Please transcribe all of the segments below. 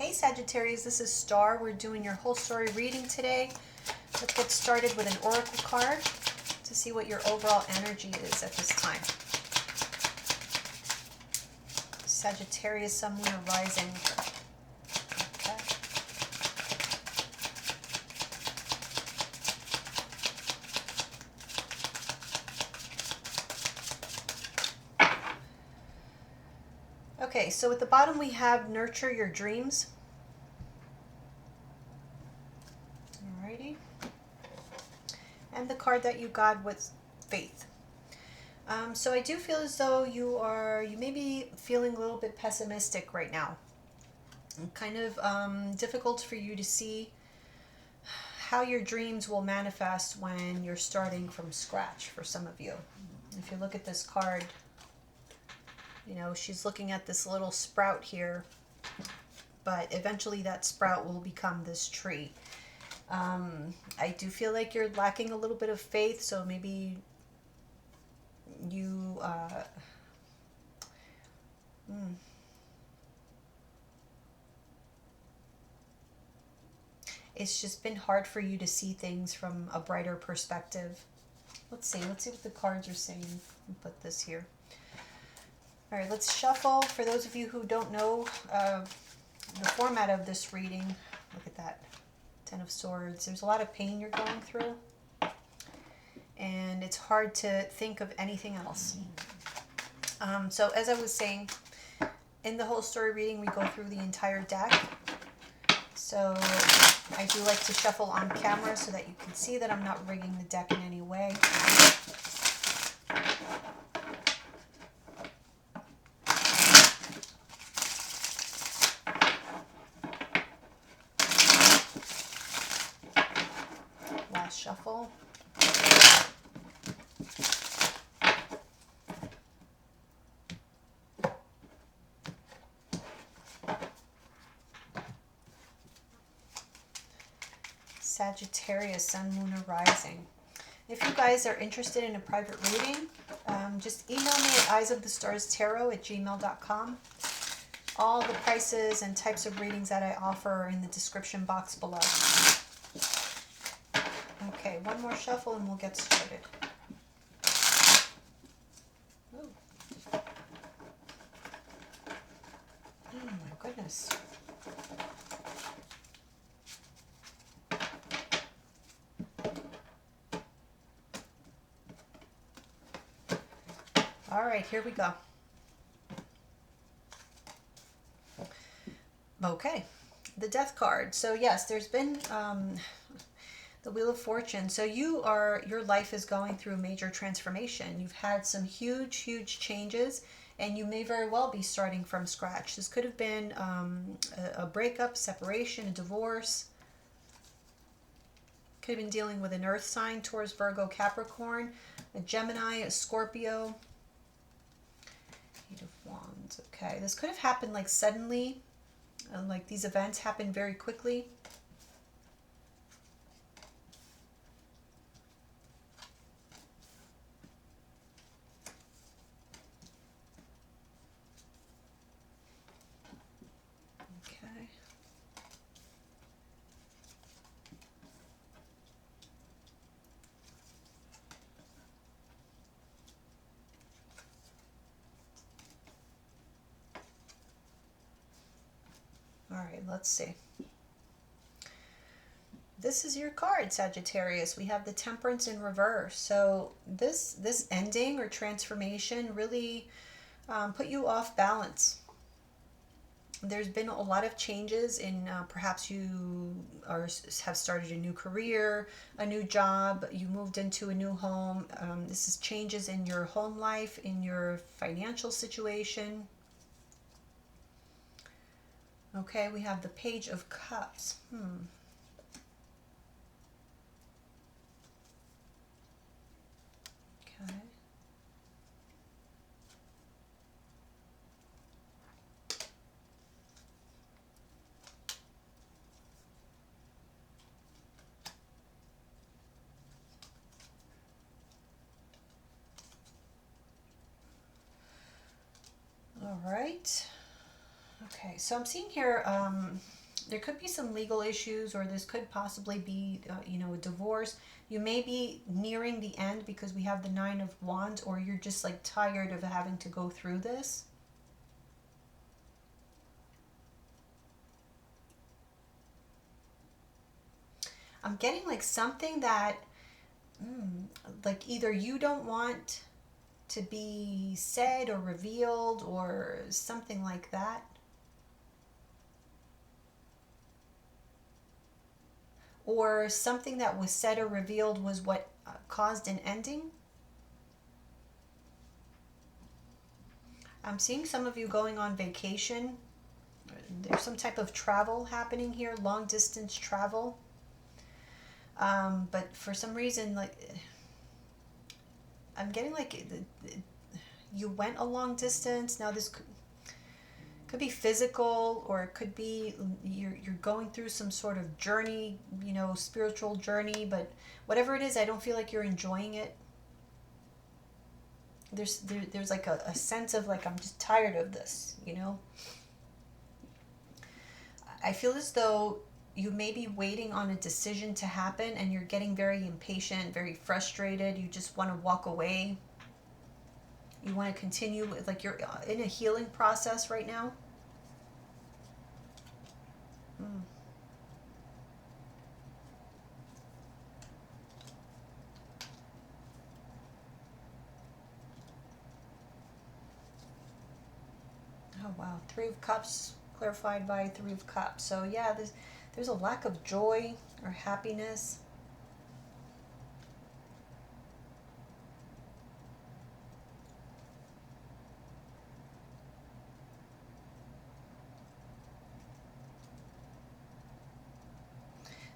Hey Sagittarius, this is Star. We're doing your whole story reading today. Let's get started with an oracle card to see what your overall energy is at this time. Sagittarius, Sun, Moon, or Rising. Okay. Okay, so at the bottom we have nurture your dreams. Alrighty. And the card that you got was faith. So I do feel as though you may be feeling a little bit pessimistic right now. Kind of difficult for you to see how your dreams will manifest when you're starting from scratch for some of you. If you look at this card, you know, she's looking at this little sprout here, but eventually that sprout will become this tree. I do feel like you're lacking a little bit of faith, so maybe you it's just been hard for you to see things from a brighter perspective. Let's see what the cards are saying. I'll put this here. All right, let's shuffle. For those of you who don't know the format of this reading, look at that. Ten of Swords. There's a lot of pain you're going through, and it's hard to think of anything else. So as I was saying, in the whole story reading, we go through the entire deck. So I do like to shuffle on camera so that you can see that I'm not rigging the deck in any way. Last shuffle. Sagittarius, Sun, Moon, or Rising. If you guys are interested in a private reading, just email me at eyesofthestarstarot@gmail.com. All the prices and types of readings that I offer are in the description box below. Okay, one more shuffle and we'll get started. Ooh. Oh my goodness. All right, here we go. Okay, the Death card. So yes, there's been the Wheel of Fortune. So your life is going through a major transformation. You've had some huge changes, and you may very well be starting from scratch. This could have been a breakup, separation, a divorce. Could have been dealing with an earth sign, Taurus, Virgo, Capricorn, a Gemini, a Scorpio. Eight of Wands. Okay, this could have happened like suddenly, like these events happen very quickly. Okay. All right, let's see. This is your card, Sagittarius. We have the Temperance in reverse. So this ending or transformation really put you off balance. There's been a lot of changes in perhaps you have started a new career, a new job, you moved into a new home. This is changes in your home life, in your financial situation. Okay, we have the Page of Cups. Okay. All right. Okay, so I'm seeing here, there could be some legal issues, or this could possibly be, a divorce. You may be nearing the end because we have the Nine of Wands, or you're just like tired of having to go through this. I'm getting like something that, like either you don't want to be said or revealed or something like that. Or something that was said or revealed was what caused an ending. I'm seeing some of you going on vacation. There's some type of travel happening here, long distance travel. But for some reason, like, I'm getting like you went a long distance. Now this could be physical, or it could be you're going through some sort of journey, spiritual journey. But whatever it is, I don't feel like you're enjoying it. There's like a sense of like, I'm just tired of this. I feel as though you may be waiting on a decision to happen, and you're getting very impatient, very frustrated. You just want to walk away. You want to continue with, like, you're in a healing process right now. Oh wow, Three of Cups clarified by Three of Cups. So yeah, there's a lack of joy or happiness.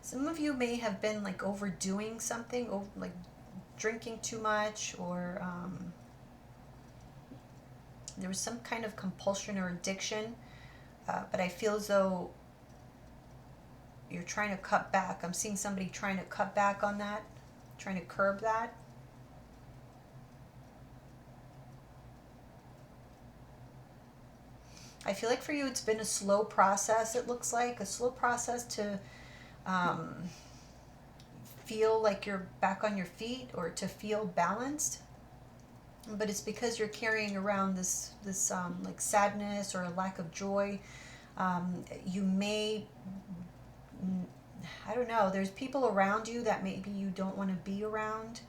Some of you may have been like overdoing something, like drinking too much, or there was some kind of compulsion or addiction. But I feel as though you're trying to cut back. I'm seeing somebody trying to cut back on that, trying to curb that. I feel like for you it's been a slow process. It looks like a slow process to um, feel like you're back on your feet, or to feel balanced. But it's because you're carrying around this like sadness or a lack of joy. You may, I don't know, there's people around you that maybe you don't want to be around,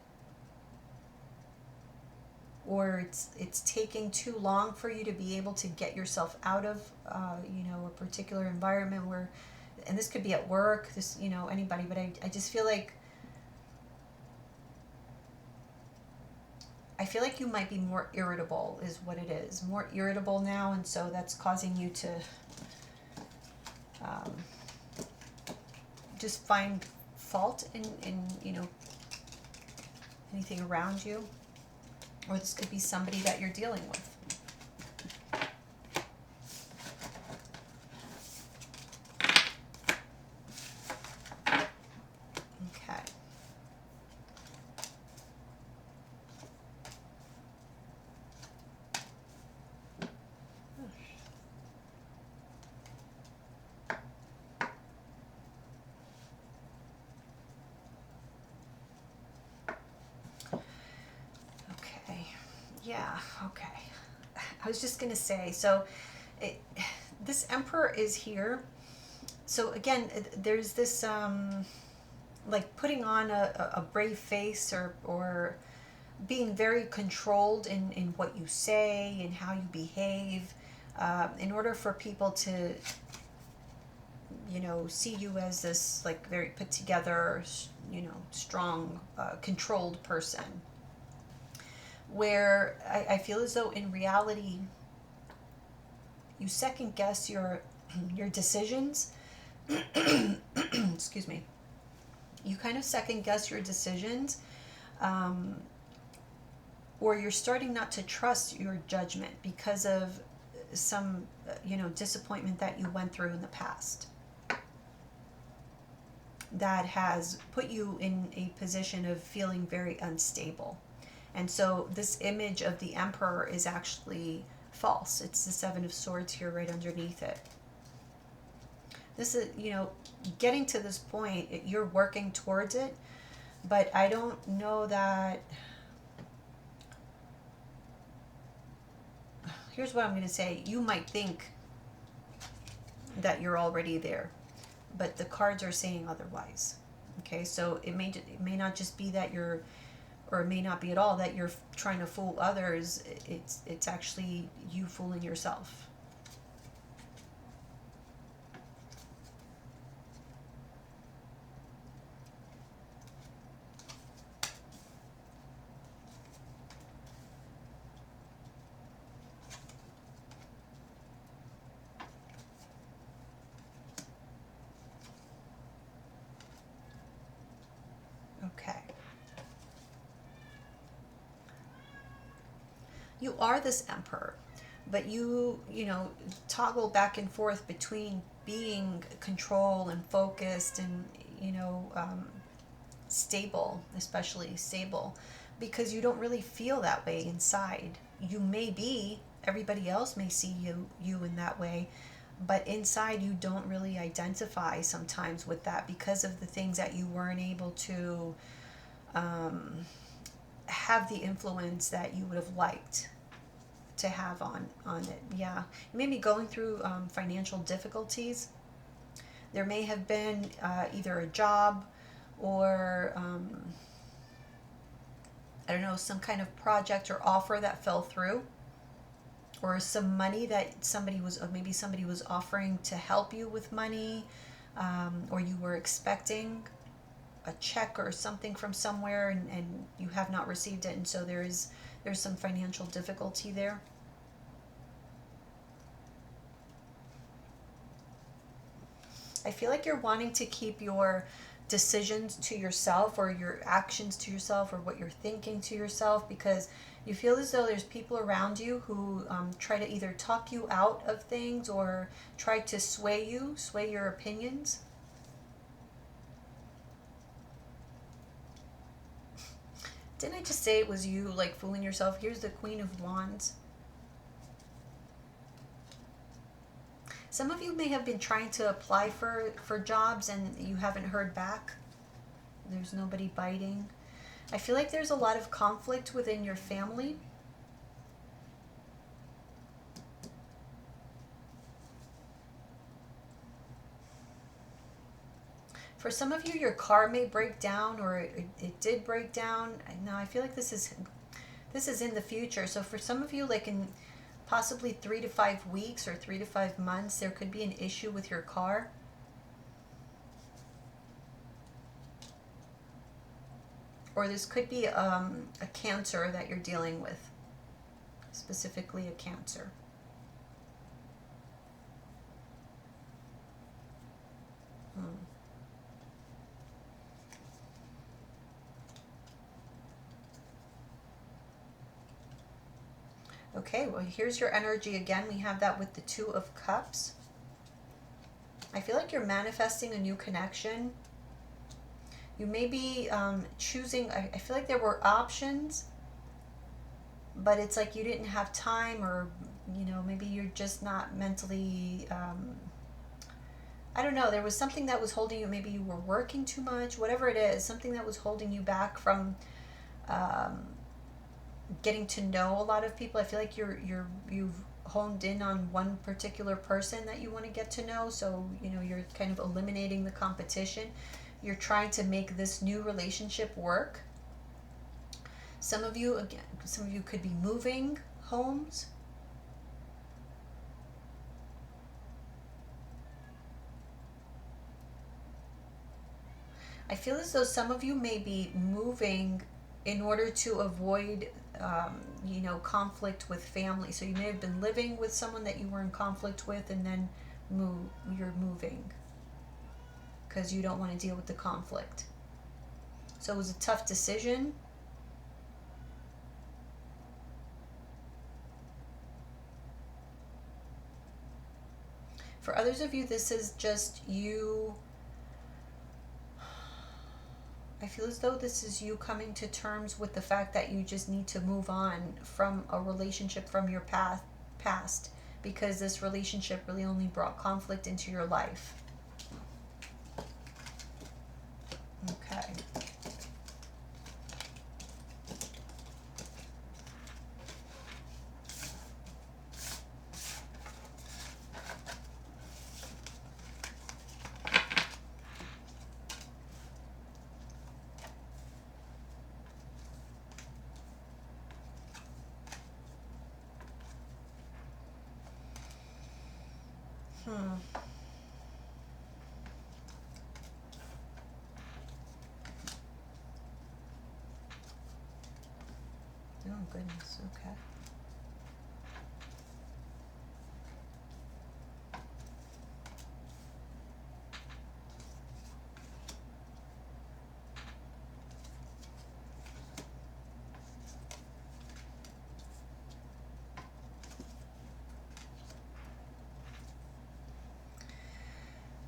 or it's taking too long for you to be able to get yourself out of a particular environment where, and this could be at work, this, anybody, but I just feel like you might be more irritable, is what it is, more irritable now, and so that's causing you to just find fault in anything around you. Or this could be somebody that you're dealing with. Okay. Yeah, okay. I was just going to say, so this Emperor is here. So again, there's this like putting on a brave face, or being very controlled in what you say and how you behave, in order for people to, see you as this like very put together, strong, controlled person. Where I feel as though in reality you second guess your decisions. Excuse me. You kind of second guess your decisions, or you're starting not to trust your judgment because of some disappointment that you went through in the past, that has put you in a position of feeling very unstable. And so this image of the Emperor is actually false. It's the Seven of Swords here right underneath it. This is, getting to this point, you're working towards it, but I don't know that. Here's what I'm going to say. You might think that you're already there, but the cards are saying otherwise. Okay, so it may not just be that you're, or it may not be at all that you're trying to fool others. It's actually you fooling yourself. Okay. You are this emperor, but you toggle back and forth between being control and focused and, stable, especially stable, because you don't really feel that way inside. You may be, everybody else may see you in that way, but inside you don't really identify sometimes with that because of the things that you weren't able to have the influence that you would have liked to have on it. Yeah, you may be going through financial difficulties. There may have been either a job or I don't know, some kind of project or offer that fell through, or some money that somebody was offering to help you with money, or you were expecting a check or something from somewhere, and you have not received it, and so there's some financial difficulty there. I feel like you're wanting to keep your decisions to yourself, or your actions to yourself, or what you're thinking to yourself, because you feel as though there's people around you who try to either talk you out of things or try to sway your opinions. Didn't I just say it was you, like, fooling yourself? Here's the Queen of Wands. Some of you may have been trying to apply for jobs and you haven't heard back. There's nobody biting. I feel like there's a lot of conflict within your family. For some of you, your car may break down, or it did break down. Now, I feel like this is in the future. So for some of you, like in possibly 3 to 5 weeks or 3 to 5 months, there could be an issue with your car. Or this could be a cancer that you're dealing with, specifically a cancer. Okay, well, here's your energy again. We have that with the Two of Cups. I feel like you're manifesting a new connection. You may be choosing, I feel like there were options, but it's like you didn't have time, or, maybe you're just not mentally, I don't know, there was something that was holding you. Maybe you were working too much, whatever it is, something that was holding you back from getting to know a lot of people. I feel like you've honed in on one particular person that you want to get to know, so you're kind of eliminating the competition. You're trying to make this new relationship work. Some of you could be moving homes. I feel as though some of you may be moving in order to avoid conflict with family. So you may have been living with someone that you were in conflict with, and then you're moving because you don't want to deal with the conflict. So it was a tough decision. For others of you, this is just you. I feel as though this is you coming to terms with the fact that you just need to move on from a relationship from your past, past, because this relationship really only brought conflict into your life. Okay. Oh goodness, okay.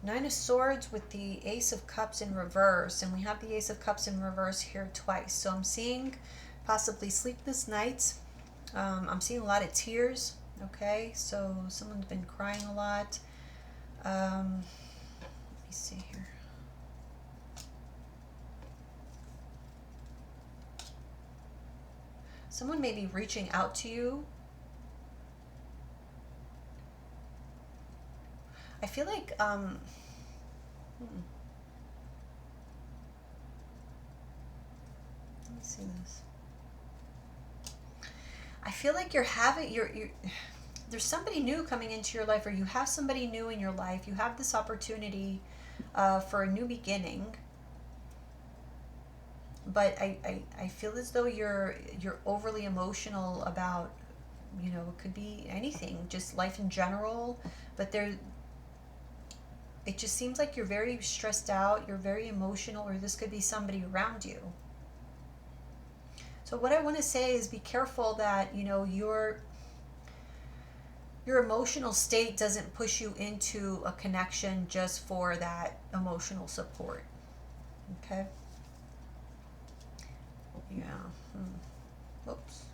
Nine of Swords with the Ace of Cups in reverse, and we have the Ace of Cups in reverse here twice. So I'm seeing possibly sleepless nights. I'm seeing a lot of tears. Okay, so someone's been crying a lot. Let me see here. Someone may be reaching out to you. I feel like let me see this. I feel like you're there's somebody new coming into your life, or you have somebody new in your life. You have this opportunity for a new beginning. But I feel as though you're overly emotional about, you know, it could be anything, just life in general. But it just seems like you're very stressed out, you're very emotional, or this could be somebody around you. So what I want to say is be careful that, you know, your emotional state doesn't push you into a connection just for that emotional support. Okay? Yeah. Whoops.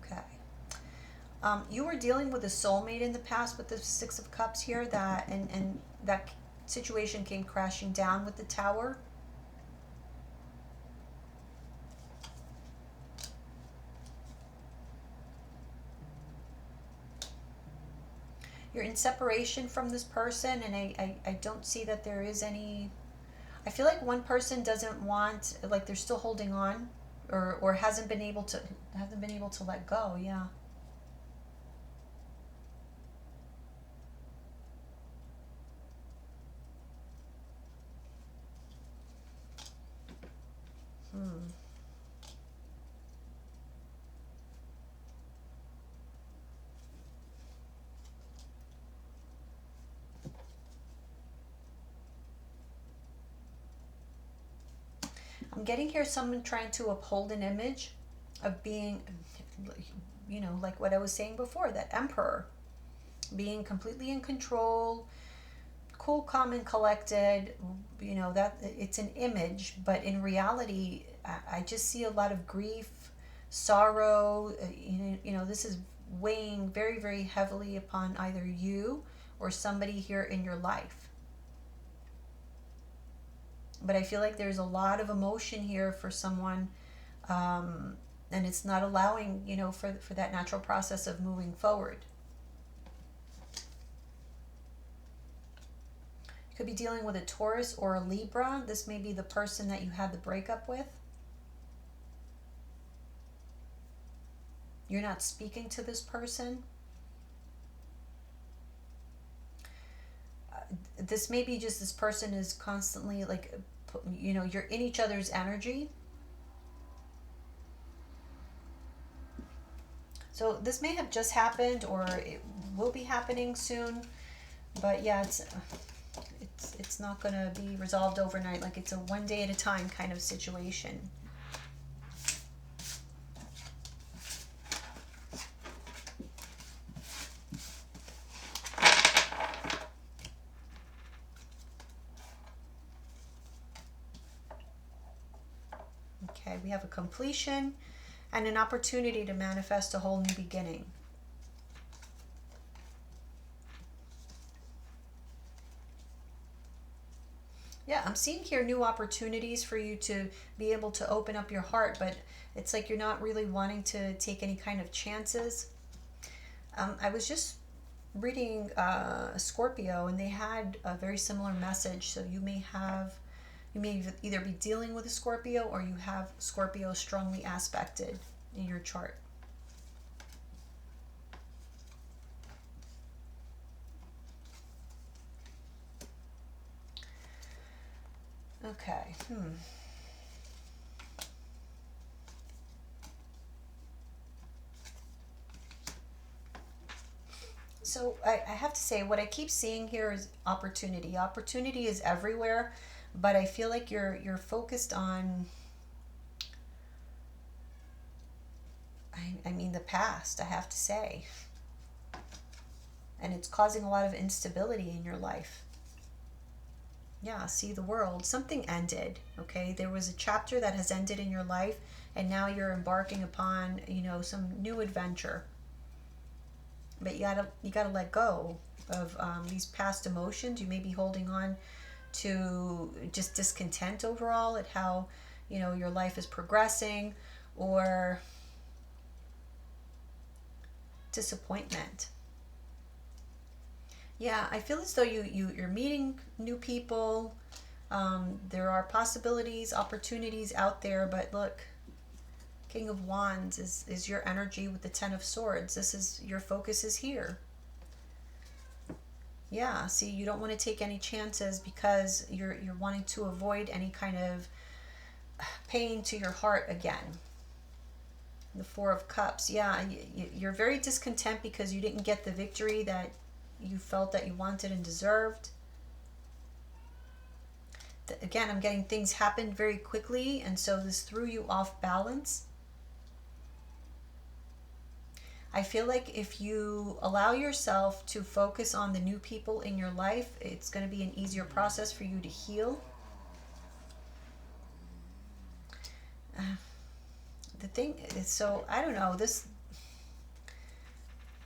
Okay. You were dealing with a soulmate in the past with the Six of Cups here, and that situation came crashing down with the Tower. You're in separation from this person, and I don't see that there is any. I feel like one person doesn't want, like they're still holding on, or hasn't been able to let go. Yeah. I'm getting here someone trying to uphold an image of being, you know, like what I was saying before, that Emperor, being completely in control, cool, calm, and collected. You know, that it's an image, but in reality, I just see a lot of grief, sorrow. You know, this is weighing very, very heavily upon either you or somebody here in your life. But I feel like there's a lot of emotion here for someone, and it's not allowing, you know, for that natural process of moving forward. You could be dealing with a Taurus or a Libra. This may be the person that you had the breakup with. You're not speaking to this person. This may be just this person is constantly like, you know, you're in each other's energy. So this may have just happened, or it will be happening soon. But yeah, it's not going to be resolved overnight. Like, it's a one day at a time kind of situation. We have a completion and an opportunity to manifest a whole new beginning. Yeah, I'm seeing here new opportunities for you to be able to open up your heart, but it's like you're not really wanting to take any kind of chances. I was just reading Scorpio, and they had a very similar message. So you may either be dealing with a Scorpio, or you have Scorpio strongly aspected in your chart. Okay. So I have to say, what I keep seeing here is opportunity. Opportunity is everywhere, but I feel like you're focused on, I mean, the past, I have to say. And it's causing a lot of instability in your life. Yeah, see the world. Something ended, okay? There was a chapter that has ended in your life, and now you're embarking upon, some new adventure. But you gotta let go of these past emotions. You may be holding on to just discontent overall at how, your life is progressing, or disappointment. Yeah, I feel as though you're meeting new people. There are possibilities, opportunities out there, but look, King of Wands is your energy with the Ten of Swords. This is your focus is here. Yeah, see, you don't want to take any chances because you're wanting to avoid any kind of pain to your heart again. The Four of Cups. Yeah, you're very discontent because you didn't get the victory that you felt that you wanted and deserved. Again, I'm getting things happened very quickly, and so this threw you off balance. I feel like if you allow yourself to focus on the new people in your life, it's going to be an easier process for you to heal. The thing is, so I don't know,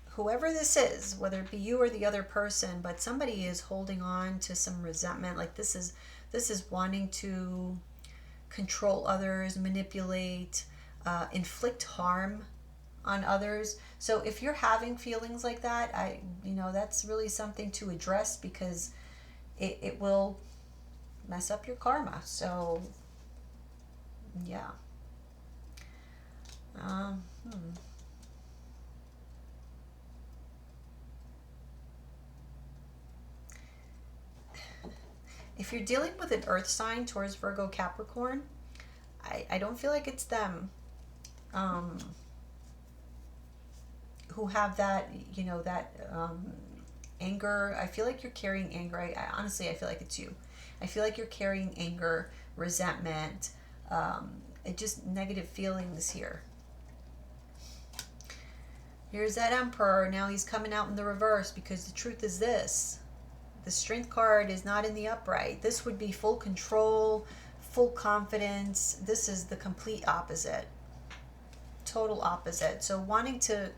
whoever this is, whether it be you or the other person, but somebody is holding on to some resentment. Like this is wanting to control others, manipulate, inflict harm on others. So if you're having feelings like that, that's really something to address, because it will mess up your karma. So yeah. If you're dealing with an earth sign, Taurus, Virgo, Capricorn, I don't feel like it's them who have that, anger. I feel like you're carrying anger. Honestly, I feel like it's you. I feel like you're carrying anger, resentment, just negative feelings here. Here's that Emperor. Now he's coming out in the reverse, because the truth is this. The Strength card is not in the upright. This would be full control, full confidence. This is the complete opposite. Total opposite. So wanting to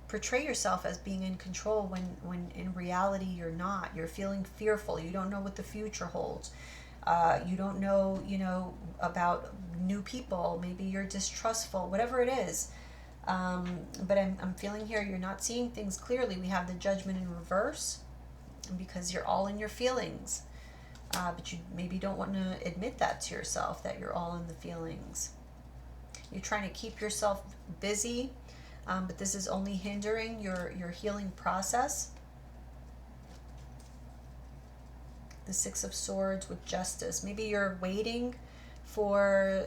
portray yourself as being in control when in reality you're not. You're feeling fearful. You don't know what the future holds. You don't know, about new people. Maybe you're distrustful, whatever it is. But I'm feeling here you're not seeing things clearly. We have the Judgment in reverse, because you're all in your feelings. But you maybe don't want to admit that to yourself, that you're all in the feelings. You're trying to keep yourself busy, but this is only hindering your healing process. The Six of Swords with Justice. Maybe you're waiting for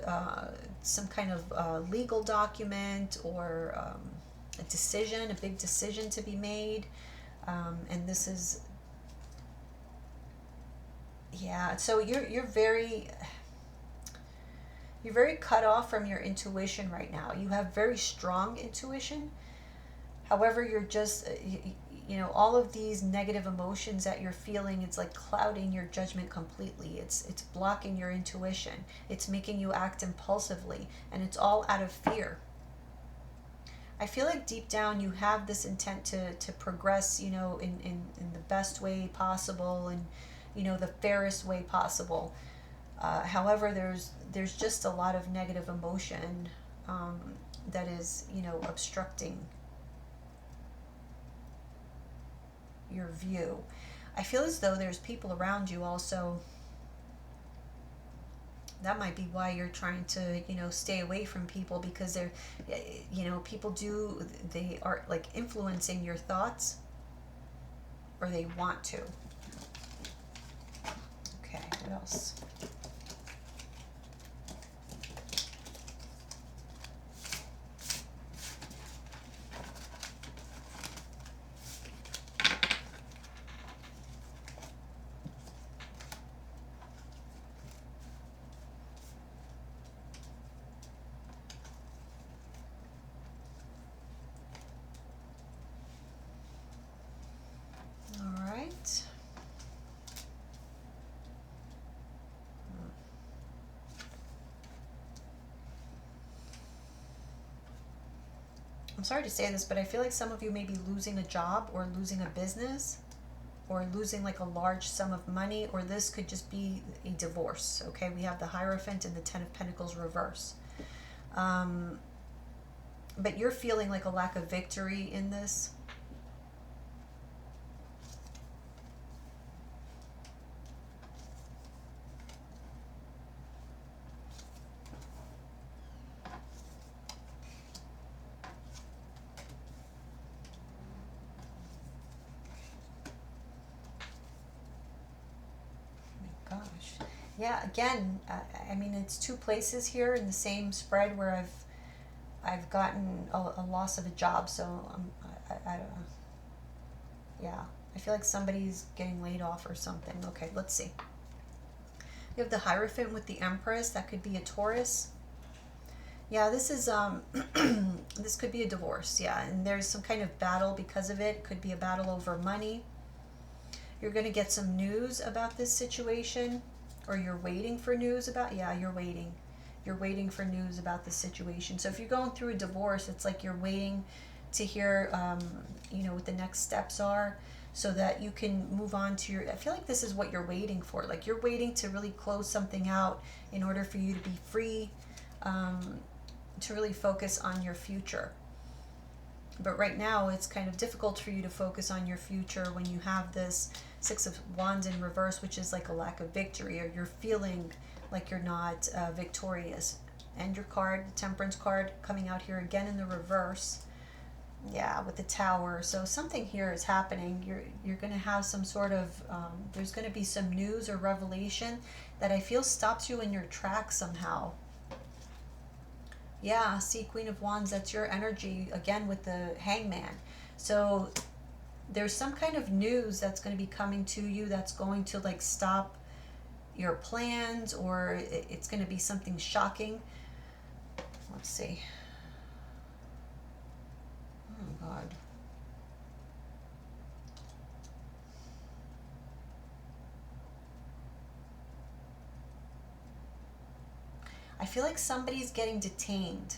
some kind of legal document, or a decision, a big decision to be made. And this is, yeah, so you're very cut off from your intuition right now. You have very strong intuition. However, you're just you know, all of these negative emotions that you're feeling, it's like clouding your judgment completely. It's blocking your intuition. It's making you act impulsively, and it's all out of fear. I feel like deep down you have this intent to progress, you know, in the best way possible, and, you know, the fairest way possible. However, there's just a lot of negative emotion that is, you know, obstructing your view. I feel as though there's people around you also. That might be why you're trying to, you know, stay away from people, because they're, you know, they are like influencing your thoughts, or they want to. Okay, what else? All right. I'm sorry to say this, but I feel like some of you may be losing a job, or losing a business, or losing like a large sum of money, or this could just be a divorce. Okay, we have the Hierophant and the Ten of Pentacles reverse. But you're feeling like a lack of victory in this. Gosh. Yeah, again, I mean, it's two places here in the same spread where I've gotten a loss of a job, so I don't know. Yeah, I feel like somebody's getting laid off or something. Okay, let's see. You have the Hierophant with the Empress. That could be a Taurus. Yeah, this is this could be a divorce. Yeah, and there's some kind of battle because of it. Could be a battle over money. You're going to get some news about this situation, or you're waiting for news about, yeah, you're waiting. You're waiting for news about this situation. So if you're going through a divorce, it's like you're waiting to hear, you know, what the next steps are, so that you can move on to your, I feel like this is what you're waiting for. Like you're waiting to really close something out in order for you to be free, to really focus on your future. But right now it's kind of difficult for you to focus on your future when you have this Six of Wands in reverse, which is like a lack of victory, or you're feeling like you're not victorious. And your card, the Temperance card, coming out here again in the reverse. Yeah, with the Tower. So something here is happening. You're going to have some sort of, there's going to be some news or revelation that I feel stops you in your tracks somehow. Yeah, see, Queen of Wands, that's your energy, again with the Hangman. So there's some kind of news that's going to be coming to you that's going to like stop your plans, or it's going to be something shocking. Let's see. Oh, God. I feel like somebody's getting detained.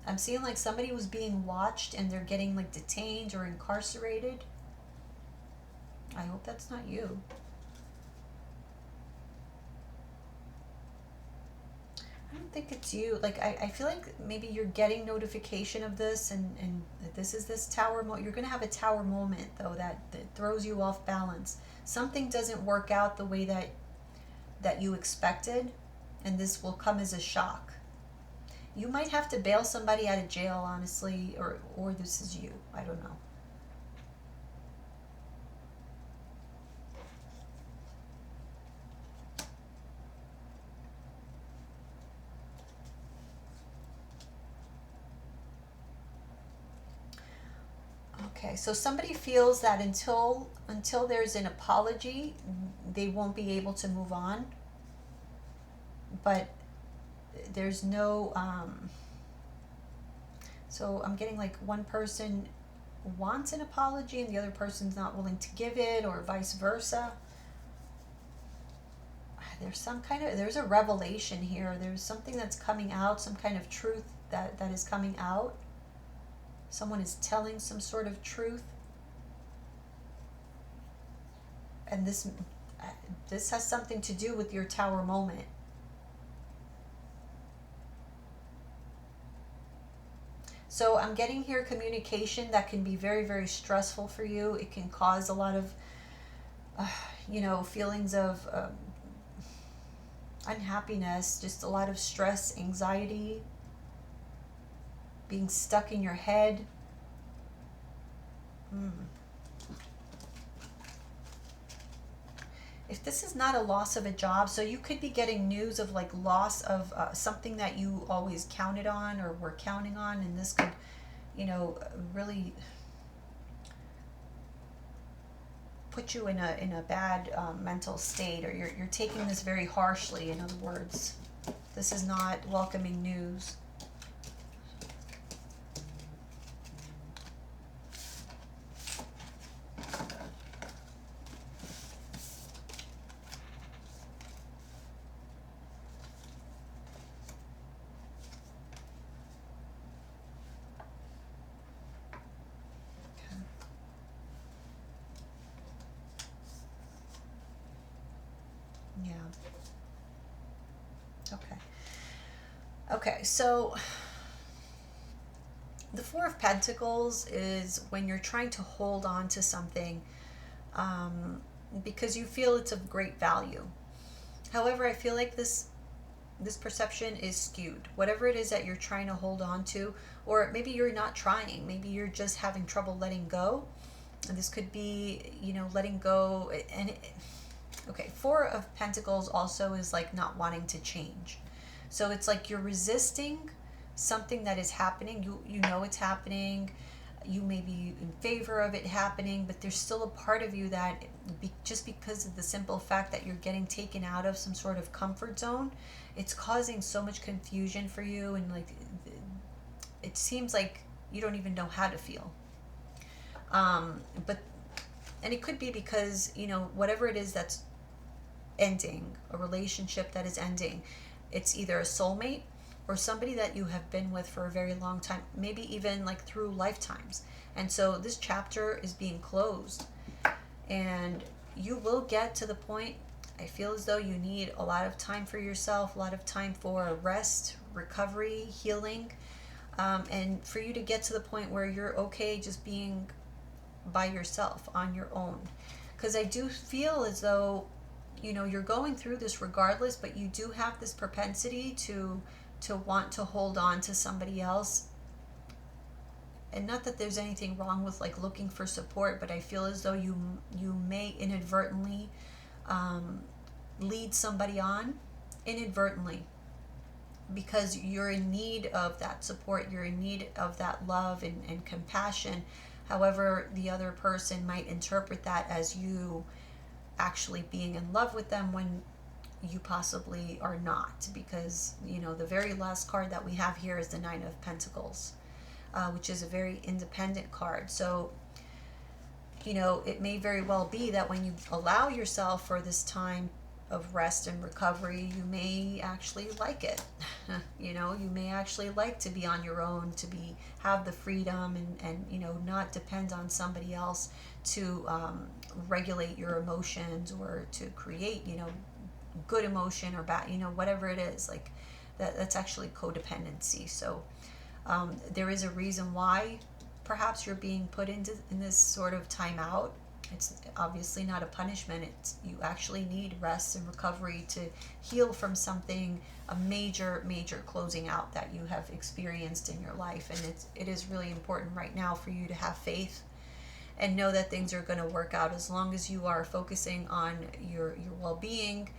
I'm seeing like somebody was being watched and they're getting like detained or incarcerated. I hope that's not you. I don't think it's you. Like, I feel like maybe you're getting notification of this, and this is this tower moment. You're going to have a tower moment, though, that throws you off balance. Something doesn't work out the way that you expected, and this will come as a shock. You might have to bail somebody out of jail, honestly, or this is you. I don't know. Okay, so somebody feels that until there's an apology, they won't be able to move on. But there's no so I'm getting like one person wants an apology and the other person's not willing to give it, or vice versa. There's a revelation here. There's something that's coming out, some kind of truth that is coming out. Someone is telling some sort of truth. And this has something to do with your Tower moment. So I'm getting here communication that can be very, very stressful for you. It can cause a lot of, feelings of unhappiness, just a lot of stress, anxiety, being stuck in your head. If this is not a loss of a job, so you could be getting news of like loss of something that you always counted on or were counting on, and this could, really put you in a bad mental state, or you're taking this very harshly. In other words, this is not welcoming news. Yeah. Okay, so the Four of Pentacles is when you're trying to hold on to something because you feel it's of great value. However, I feel like this perception is skewed. Whatever it is that you're trying to hold on to, or maybe you're not trying, maybe you're just having trouble letting go. And this could be, letting go. And okay, Four of Pentacles also is like not wanting to change. So it's like you're resisting something that is happening. You know it's happening. You may be in favor of it happening, but there's still a part of you that just because of the simple fact that you're getting taken out of some sort of comfort zone, it's causing so much confusion for you, and like it seems like you don't even know how to feel. And it could be because, whatever it is that's ending, a relationship that is ending, it's either a soulmate or somebody that you have been with for a very long time, maybe even like through lifetimes. And so this chapter is being closed, and you will get to the point, I feel as though you need a lot of time for yourself, a lot of time for rest, recovery, healing, and for you to get to the point where you're okay just being by yourself on your own. Because I do feel as though, you're going through this regardless, but you do have this propensity to want to hold on to somebody else. And not that there's anything wrong with like looking for support, but I feel as though you may inadvertently lead somebody on inadvertently, because you're in need of that support, you're in need of that love and compassion. However, the other person might interpret that as you actually being in love with them when you possibly are not, because the very last card that we have here is the Nine of Pentacles, which is a very independent card. So it may very well be that when you allow yourself for this time of rest and recovery, you may actually like it. You may actually like to be on your own, to have the freedom and not depend on somebody else to regulate your emotions, or to create good emotion or bad, whatever it is, like that's actually codependency. So there is a reason why perhaps you're being put in this sort of timeout. It's obviously not a punishment. You actually need rest and recovery to heal from something, a major closing out that you have experienced in your life. And it is really important right now for you to have faith and know that things are going to work out, as long as you are focusing on your well-being,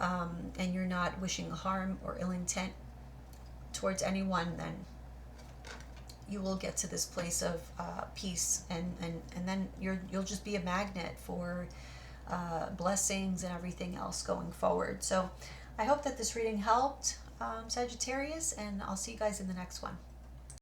and you're not wishing harm or ill intent towards anyone. Then you will get to this place of peace, and then you'll just be a magnet for blessings and everything else going forward. So I hope that this reading helped, Sagittarius, and I'll see you guys in the next one.